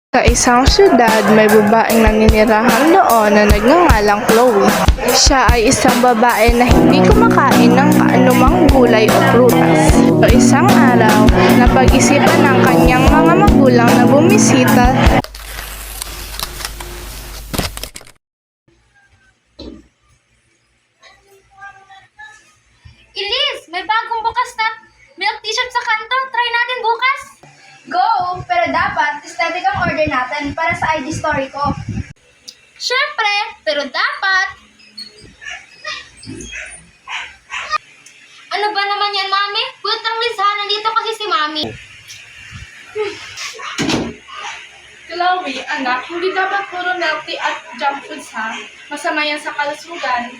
Sa isang syudad, may babaeng naninirahan doon na nagngangalang Chloe. Siya ay isang babae na hindi kumakain ng kaanumang gulay o prutas. So isang araw, napag-isipan ng kanyang mga magulang na bumisita. Elise, may bagong bukas na milk t-shirt sa kanto. Try natin bukas. Go! Pero dapat, steady kang order natin para sa ID story ko. Syempre, pero dapat. Ano ba naman yan, Mami? Wait lang, Liz, ha? Nandito kasi si Mami. Chloe, anak, hindi dapat puro milk tea at junk foods ha. Masama yan sa kalusugan.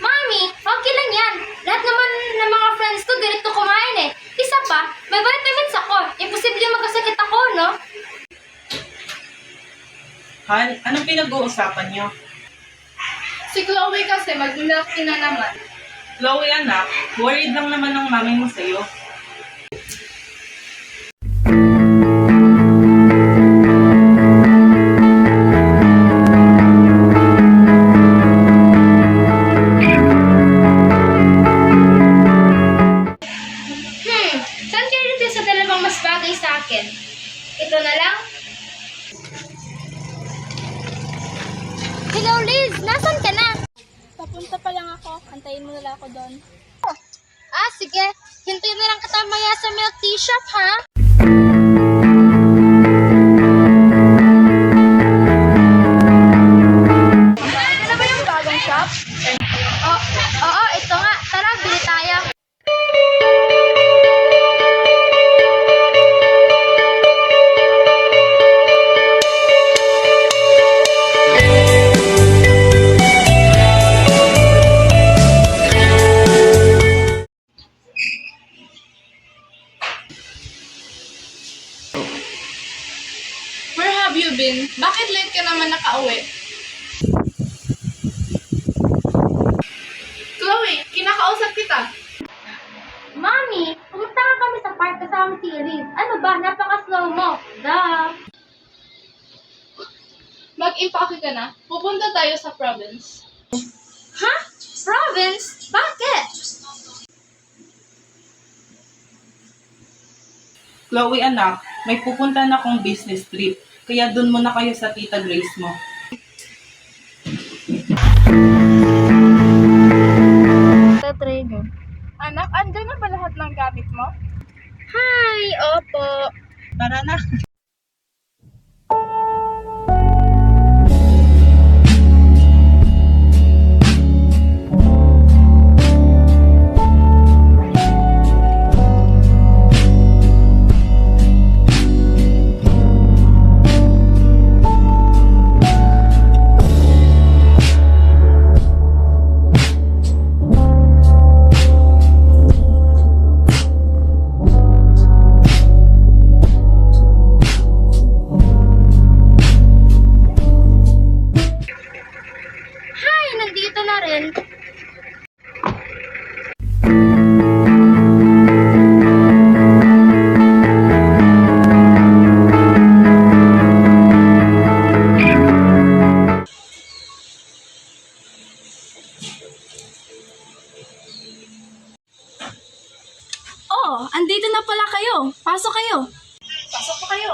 Mami, okay lang yan. Lahat naman ng mga friends ko ganito kumain eh. Isa pa, may vitamins ako. Imposible magkasakit ako, no? Han, anong pinag-uusapan niyo? Si Chloe kasi mag-milk tea na naman. Chloe, anak, worried lang naman ng mami mo sa'yo. Saan kayo dito sa dalawang mas bagay sa akin? Ito na lang? Hello, Liz! Nasaan ka na? Papunta pa lang ako. Antayin mo nila ako doon. Ah, sige. Hintayin na lang kita maya sa milk tea shop, ha? Ano ba yung bagong shop? Oo, ito nga. Tara, bili tayo. Where have you been? Bakit late ka naman nakauwi? Chloe, kinakausap kita. Mami, pumunta nga kami sa park kasama si Liz. Ano ba? Napaka-slow mo. Duh. Mag-impake ka na. Pupunta tayo sa province. Ha? Province? Bakit? Chloe, anak, may pupunta na akong business trip. Kaya dun muna kayo sa Tita Grace mo. Trader. Anak, andyan na ba lahat ng gamit mo? Hi, opo. Tara na. Hi, nandito na rin. Oh, andito na pala kayo. Pasok kayo. Pasok pa kayo.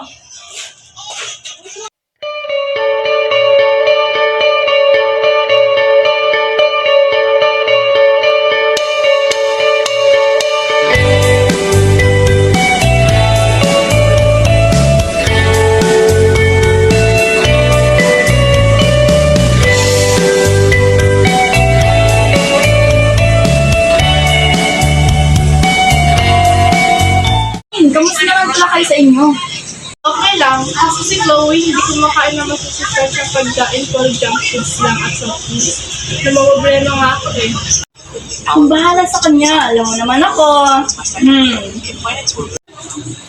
Kamusta naman pala kayo sa inyo? Okay lang, kasi si Chloe hindi kumakain na masusukat sa pagkain for junk foods lang at soft drinks. Namamablema nga ako eh. Akong bahala sa kanya. Alam mo naman ako.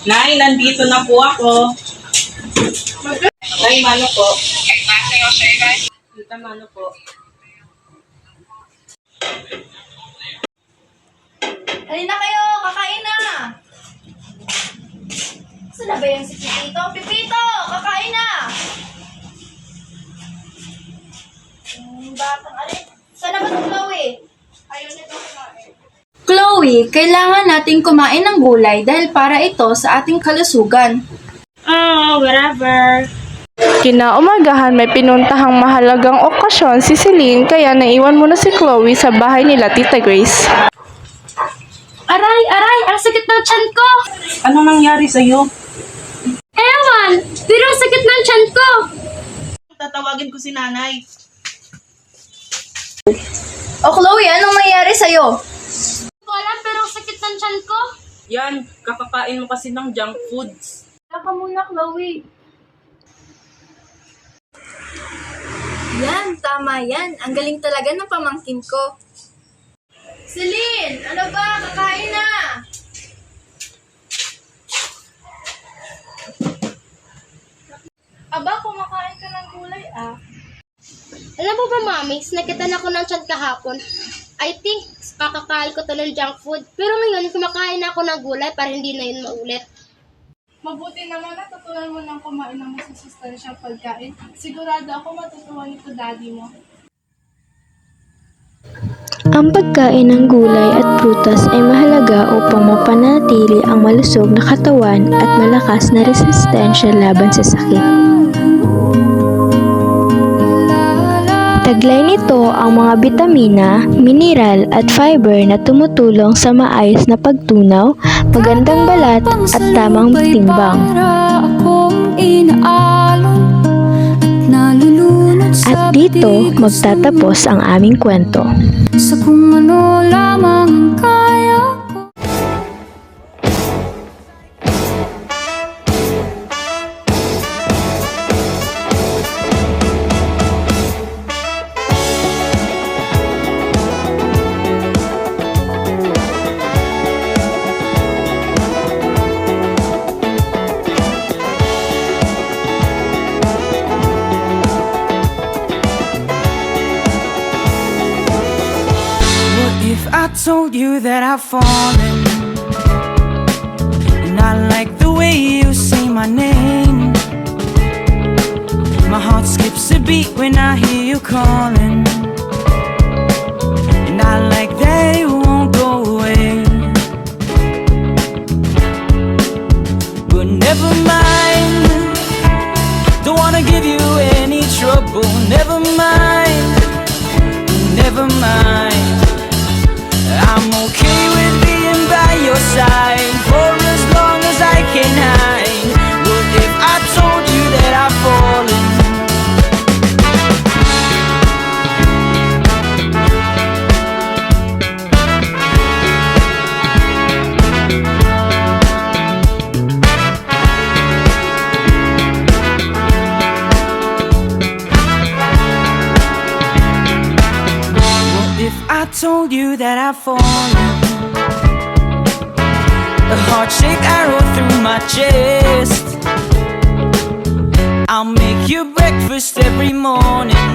Nay, nandito na po ako. Nay, mano po. Tita, mano po. Halina kayo, kakain na. Saan na ba yung si Pipito? Pipito! Kakain na! Batang alin. Saan na ba ito, Chloe? Ayaw nito kumain. Chloe, kailangan nating kumain ng gulay dahil para ito sa ating kalusugan. Oh, whatever. Kinaumagahan may pinuntahang mahalagang okasyon si Celine kaya naiwan muna si Chloe sa bahay nila Tita Grace. Aray, aray! Ang sakit ng tiyan ko! Anong nangyari sa'yo? Ewan! Pero ang sakit ng tiyan ko! Tatawagin ko si nanay. O Chloe, anong nangyari sa'yo? Hindi ko alam, pero ang sakit ng tiyan ko. Yan, kakakain mo kasi ng junk foods. Ka muna, Chloe. Yan, tama yan. Ang galing talaga ng pamangkin ko. Celine, ano ba? Kakain na! Aba, kumakain ka ng gulay Alam mo ba, Mami, sinakitan ako ng tiyan kahapon. I think kakakain ko to ng junk food. Pero ngayon, kumakain ako ng gulay para hindi na yun maulit. Mabuti naman natutunan mo ng kumain ng masusustansyang pagkain. Sigurado ako matutuwa nito daddy mo. Ang pagkain ng gulay at prutas ay mahalaga upang mapanatili ang malusog na katawan at malakas na resistensya laban sa sakit. Taglay nito ang mga bitamina, mineral at fiber na tumutulong sa maayos na pagtunaw, magandang balat at tamang timbang. At dito magtatapos ang aming kwento. Sa kung ano lamang ang kaya ko. If I told you that I've fallen, and I like the way you say my name, my heart skips a beat when I hear you calling, and I like that it won't go away. But never mind, don't wanna give you any trouble. Never mind, never mind. I'm okay with being by your side for as long as I can hide. What if I told you that I've fallen? What if I told you that I've fallen? A heart-shaped arrow through my chest. I'll make you breakfast every morning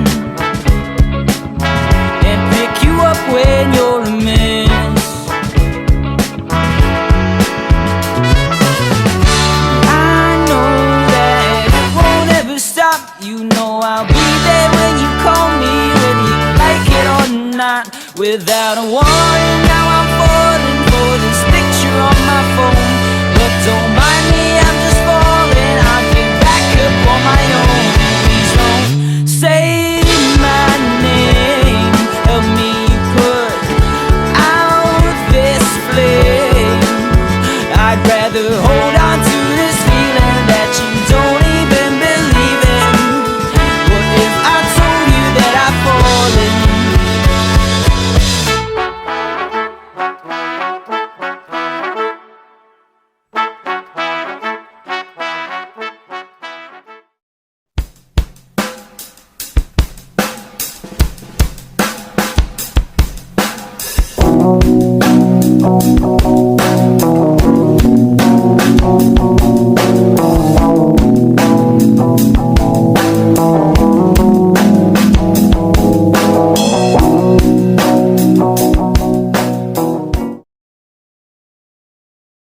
and pick you up when you're a mess. I know that it won't ever stop. You know I'll be there when you call me, whether you like it or not. Without a warning,